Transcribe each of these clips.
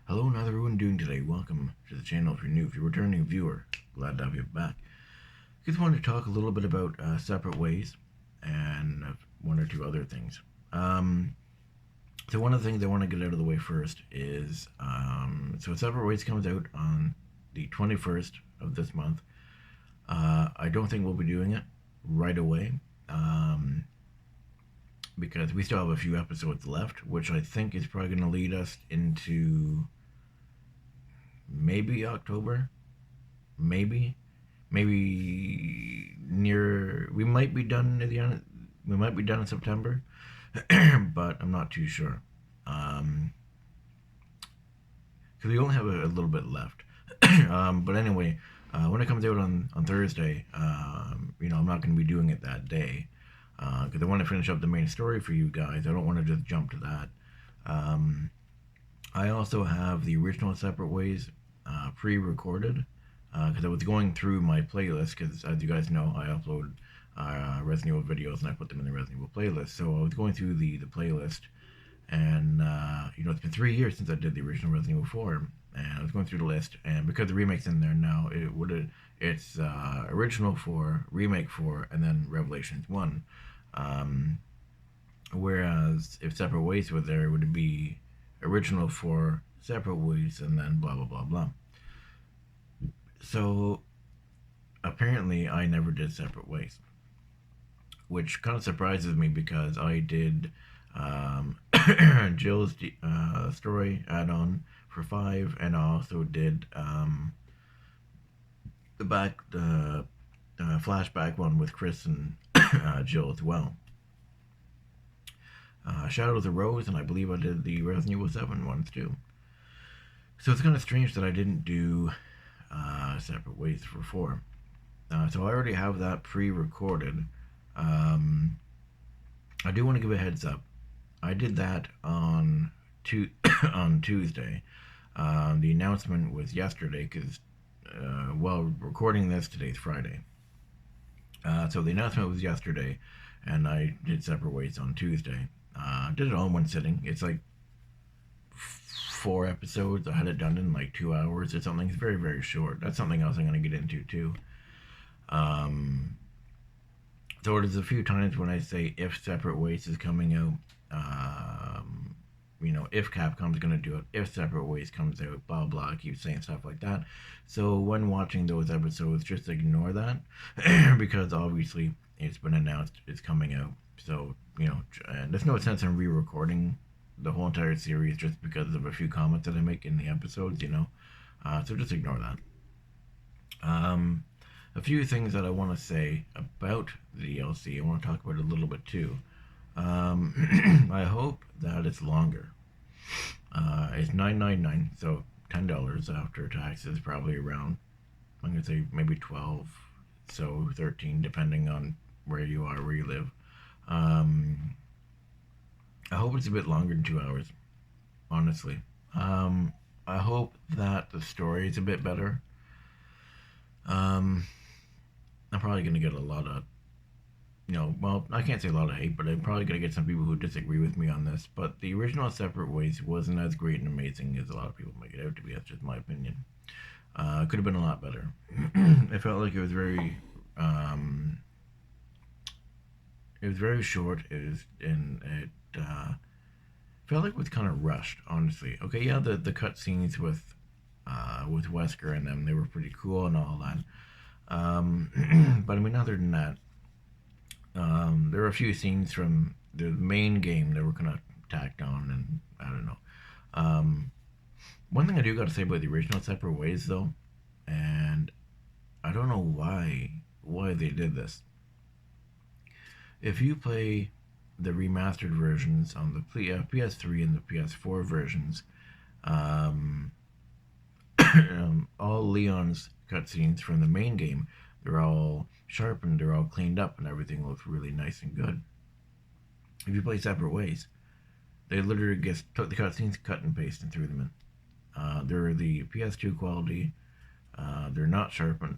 Hello, how's everyone doing today? Welcome to the channel if you're new. If you're a returning viewer, glad to have you back. Just wanted to talk a little bit about Separate Ways and one or two other things. So one of the things I want to get out of the way first is, so Separate Ways comes out on the 21st of this month. I don't think we'll be doing it right away. Because we still have a few episodes left, which I think is probably going to lead us into maybe October, maybe near. We might be done at the end. We might be done in September, but I'm not too sure. Because we only have a little bit left. But anyway, when it comes out on Thursday, I'm not going to be doing it that day because I want to finish up the main story for you guys. I don't want to just jump to that. I also have the original Separate Ways pre-recorded because I was going through my playlist because, as you guys know, I upload Resident Evil videos and I put them in the Resident Evil playlist. So I was going through the playlist, and it's been 3 years since I did the original Resident Evil 4, and I was going through the list, and because the remake's in there now, it's original 4, remake 4, and then Revelations 1. Whereas if Separate Ways were there, it would be original 4, Separate Ways, and then blah blah blah blah. So apparently I never did Separate Ways, which kind of surprises me because I did Jill's story add-on for 5, and I also did the flashback one with Chris and Jill as well. Shadows of Rose, and I believe I did the Resident Evil 7 ones too. So it's kind of strange that I didn't do Separate Ways for 4. So I already have that pre-recorded. I do want to give a heads up. I did that on Tuesday. The announcement was yesterday because, while recording this, today's Friday. So the announcement was yesterday, and I did Separate Ways on Tuesday. Did it all in one sitting. It's like 4 episodes. I had it done in like 2 hours or something. It's very, very short. That's something else I'm going to get into too. So there's a few times when I say if Separate Ways is coming out, if Capcom's going to do it, if Separate Ways comes out, blah blah. I keep saying stuff like that. So when watching those episodes, just ignore that because obviously it's been announced it's coming out. So there's no sense in re-recording the whole entire series just because of a few comments that I make in the episodes. So just ignore that. A few things that I want to say about the DLC. I want to talk about it a little bit too. I hope that it's longer. It's $9.99, so $10 after taxes, probably around, I'm gonna say maybe 12, so 13, depending on where you are, where you live. I hope it's a bit longer than 2 hours, honestly. I hope that the story is a bit better. I'm probably gonna get a lot of, I can't say a lot of hate, but I'm probably gonna get some people who disagree with me on this. But the original Separate Ways wasn't as great and amazing as a lot of people make it out to be. That's just my opinion. It could have been a lot better. It felt like it was very short. It felt like it was kind of rushed, honestly. Okay, yeah, the cut scenes with Wesker and them, they were pretty cool and all that. But I mean, other than that, there were a few scenes from the main game that were kind of tacked on, and I don't know. One thing I do got to say about the original Separate Ways, though, and I don't know why they did this. If you play the remastered versions on the PS3 and the PS4 versions, all Leon's cutscenes from the main game, they're all sharpened, they're all cleaned up, and everything looks really nice and good. If you play Separate Ways, they literally just took the cutscenes, cut and pasted, and threw them in. They're the PS2 quality. They're not sharpened.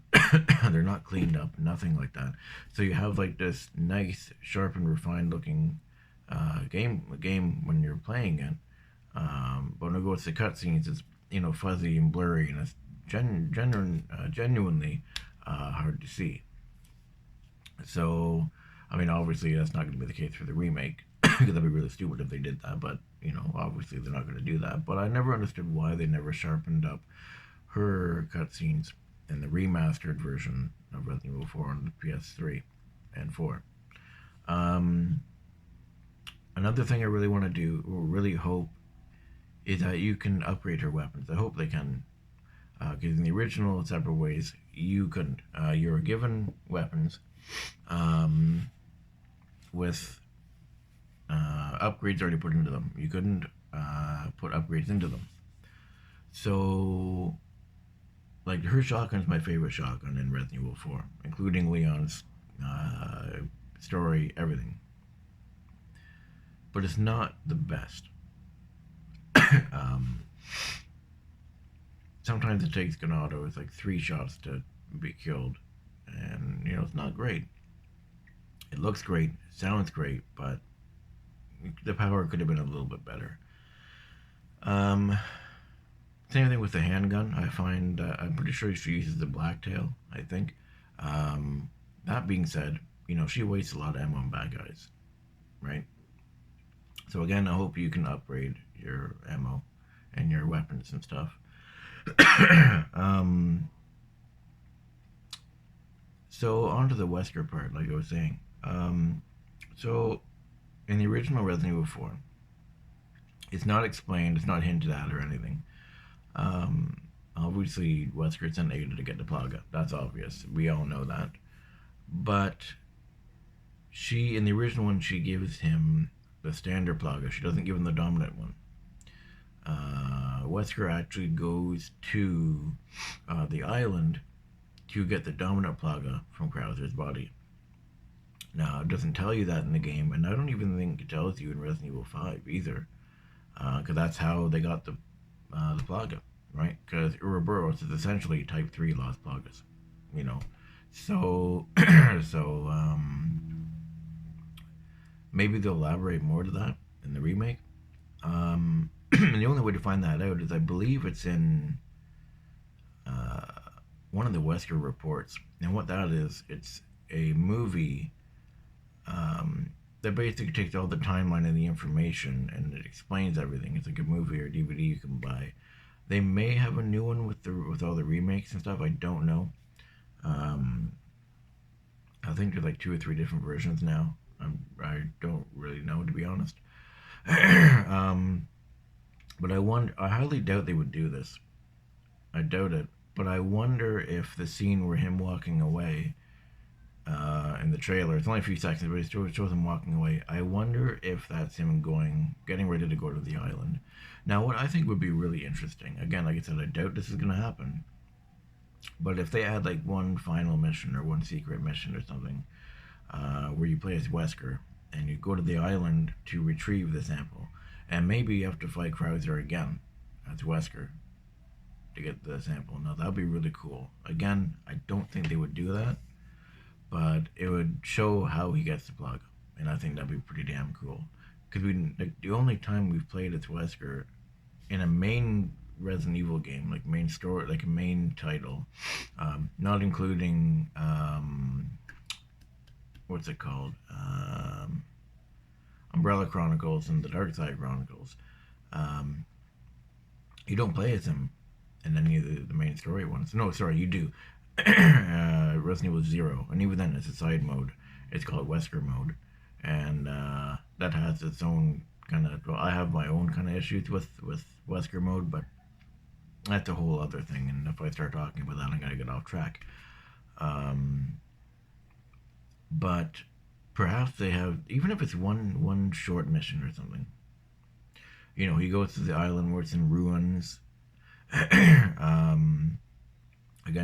They're not cleaned up. Nothing like that. So you have like this nice, sharpened, refined looking game when you're playing it. But when it goes to cutscenes, fuzzy and blurry, and it's genuinely hard to see. So, I mean, obviously that's not going to be the case for the remake because that'd be really stupid if they did that. But obviously they're not going to do that. But I never understood why they never sharpened up her cutscenes in the remastered version of Resident Evil 4 on the PS3 and 4. Um, Another thing I really want to do, or really hope, is that you can upgrade her weapons. I hope they can, because in the original Separate Ways, you couldn't. You were given weapons um, with upgrades already put into them. You couldn't put upgrades into them. So, like, her shotgun is my favorite shotgun in Resident Evil 4, including Leon's story, everything. But it's not the best. um, Sometimes it takes Ganado. It's like 3 shots to be killed, and it's not great. It looks great, sounds great, but the power could have been a little bit better. Same thing with the handgun. I find I'm pretty sure she uses the blacktail. I think. That being said, she wastes a lot of ammo on bad guys, right? So again, I hope you can upgrade your ammo and your weapons and stuff. So on to the Wesker part, like I was saying. So in the original Resident Evil 4, it's not explained, it's not hinted at or anything. Obviously, Wesker sent Ada to get the Plaga. That's obvious. We all know that. But in the original one, she gives him the standard Plaga. She doesn't give him the dominant one. Wesker actually goes to the island to get the dominant Plaga from Krauser's body. Now, it doesn't tell you that in the game, and I don't even think it tells you in Resident Evil 5 either, because that's how they got the Plaga, right? Because Ouroboros is essentially Type 3 Lost Plagas, So, maybe they'll elaborate more to that in the remake. And the only way to find that out is I believe it's in one of the Wesker reports. And what that is, it's a movie that basically takes all the timeline and the information and it explains everything. It's like a movie or DVD you can buy. They may have a new one with all the remakes and stuff. I don't know. I think there's like 2 or 3 different versions now. I don't really know, to be honest. But I highly doubt they would do this. I doubt it. But I wonder if the scene where him walking away in the trailer, it's only a few seconds, but it shows him walking away. I wonder if that's him getting ready to go to the island. Now, what I think would be really interesting, again, like I said, I doubt this is going to happen. But if they add like one final mission or one secret mission or something, where you play as Wesker and you go to the island to retrieve the sample, and maybe you have to fight Krauser again as Wesker to get the sample. Now that'd be really cool. Again, I don't think they would do that, but it would show how he gets the Plaga, and I think that'd be pretty damn cool. Because the only time we've played as Wesker in a main Resident Evil game, like main story, like a main title, not including what's it called, Umbrella Chronicles and the Dark Side Chronicles. You don't play as him in any of the main story ones. No, sorry, you do. Resident Evil 0, and even then it's a side mode. It's called Wesker mode, and that has its own kind of. Well, I have my own kind of issues with Wesker mode, but that's a whole other thing. And if I start talking about that, I'm gonna get off track. But perhaps they have, even if it's one short mission or something. He goes to the island where it's in ruins. Again,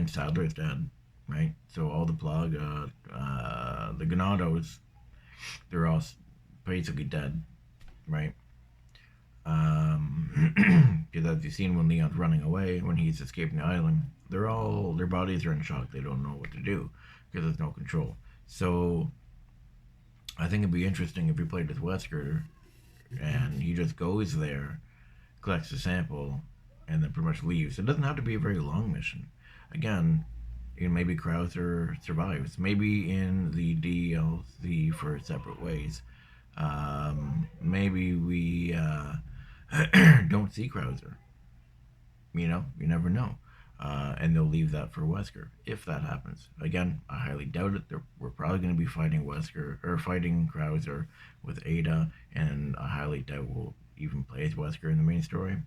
Sadler's dead, right? So all the Plaga, the Ganados, they're all basically dead, right? Because as you've seen when Leon's running away, when he's escaping the island, their bodies are in shock. They don't know what to do because there's no control. So I think it'd be interesting if you played with Wesker and he just goes there, collects the sample, and then pretty much leaves. It doesn't have to be a very long mission. Again, maybe Krauser survives. Maybe in the DLC for Separate Ways, maybe we don't see Krauser. You never know. And they'll leave that for Wesker if that happens. Again, I highly doubt it. We're probably going to be fighting Wesker or fighting Krauser with Ada, and I highly doubt we'll even play as Wesker in the main story.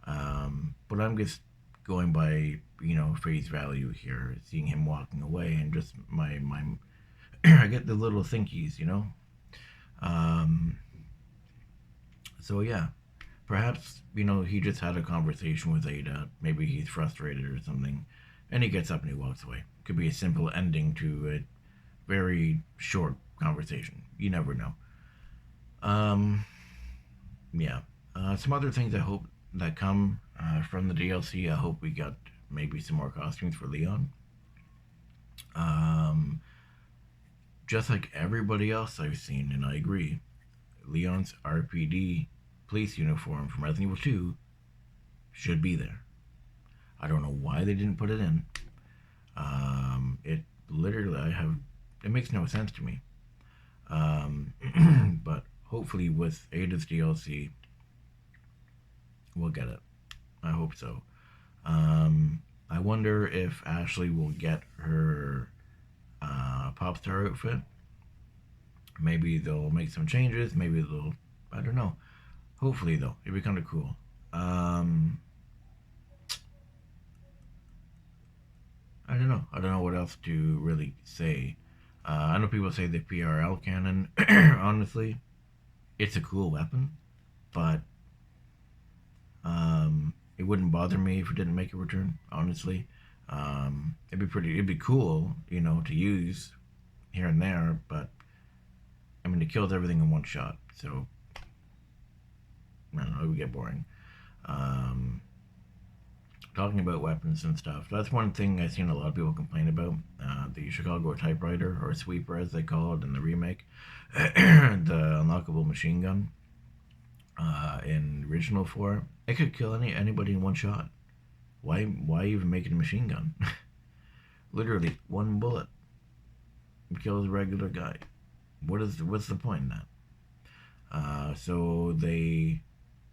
But I'm just going by face value here, seeing him walking away, and just my I get the little thinkies. So yeah, perhaps he just had a conversation with Ada. Maybe he's frustrated or something, and he gets up and he walks away. Could be a simple ending to a very short conversation. You never know. Yeah. Some other things I hope that come from the DLC. I hope we got maybe some more costumes for Leon. Just like everybody else I've seen, and I agree, Leon's RPD police uniform from Resident Evil 2 should be there. I don't know why they didn't put it in. It literally, it makes no sense to me. But hopefully with Ada's DLC, we'll get it. I hope so. I wonder if Ashley will get her pop star outfit. Maybe they'll make some changes. Maybe they'll, I don't know. Hopefully, though, it'd be kind of cool. I don't know. I don't know what else to really say. I know people say the PRL cannon. Honestly, it's a cool weapon, but it wouldn't bother me if it didn't make a return. Honestly, it'd be cool, to use here and there. But I mean, it kills everything in one shot, so I don't know. It would get boring. Talking about weapons and stuff, that's one thing I've seen a lot of people complain about. The Chicago typewriter, or sweeper as they call it in the remake, the unlockable machine gun in original 4, it could kill anybody in one shot. Why even make it a machine gun? Literally one bullet kills a regular guy. What's the point in that? So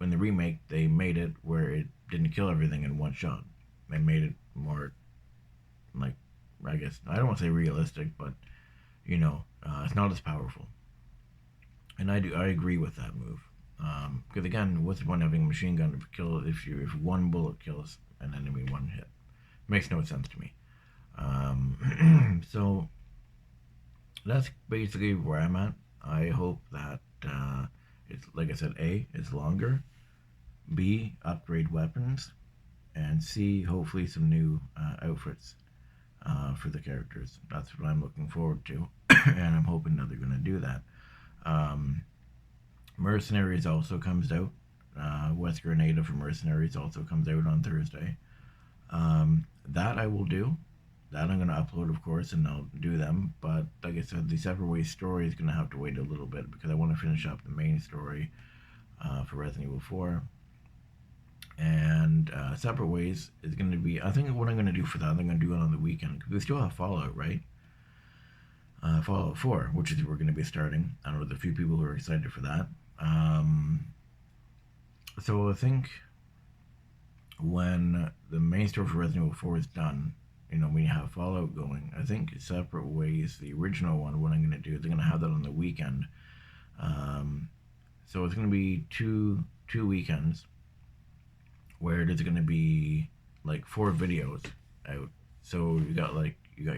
in the remake, they made it where it didn't kill everything in one shot. They made it more, like, I guess, I don't want to say realistic, but, it's not as powerful. And I agree with that move. Because again, what's the point of having a machine gun if one bullet kills an enemy one hit? Makes no sense to me. So, that's basically where I'm at. I hope that, it's, like I said, A, it's longer, B, upgrade weapons, and C, hopefully some new outfits for the characters. That's what I'm looking forward to, and I'm hoping that they're going to do that. Mercenaries also comes out. Wesker and Ada for Mercenaries also comes out on Thursday. That I will do. That I'm going to upload, of course, and I'll do them. But like I said, the Separate Ways story is going to have to wait a little bit because I want to finish up the main story for Resident Evil 4. And Separate Ways is going to be, I think what I'm going to do for that, I'm going to do it on the weekend. Because we still have Fallout, right? Fallout 4, which is we're going to be starting. I know there's a few people who are excited for that. So I think when the main story for Resident Evil 4 is done, we have Fallout going. I think Separate Ways, the original one, what I'm going to do is they're going to have that on the weekend. So it's going to be two weekends where there's going to be like 4 videos out. So you got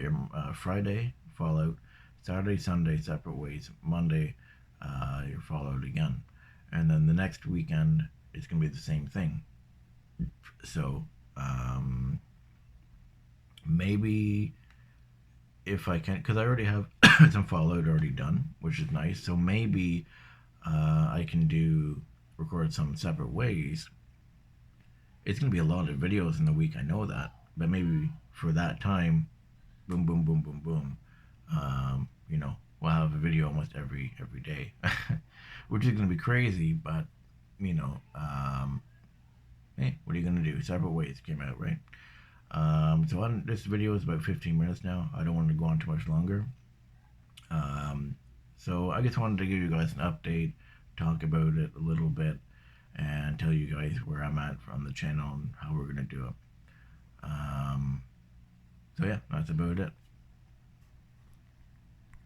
your Friday Fallout, Saturday, Sunday Separate Ways, Monday your Fallout again, and then the next weekend it's going to be the same thing. So maybe if I can, because I already have some Fallout already done, which is nice. So maybe I can record some Separate Ways. It's going to be a lot of videos in the week, I know that. But maybe for that time, boom, boom, boom, boom, boom, we'll have a video almost every day. Which is going to be crazy, but, hey, what are you gonna do? Separate Ways came out, right? This video is about 15 minutes now. I don't want to go on too much longer. Um, so I just wanted to give you guys an update, talk about it a little bit, and tell you guys where I'm at on the channel and how we're gonna do it. So yeah, that's about it.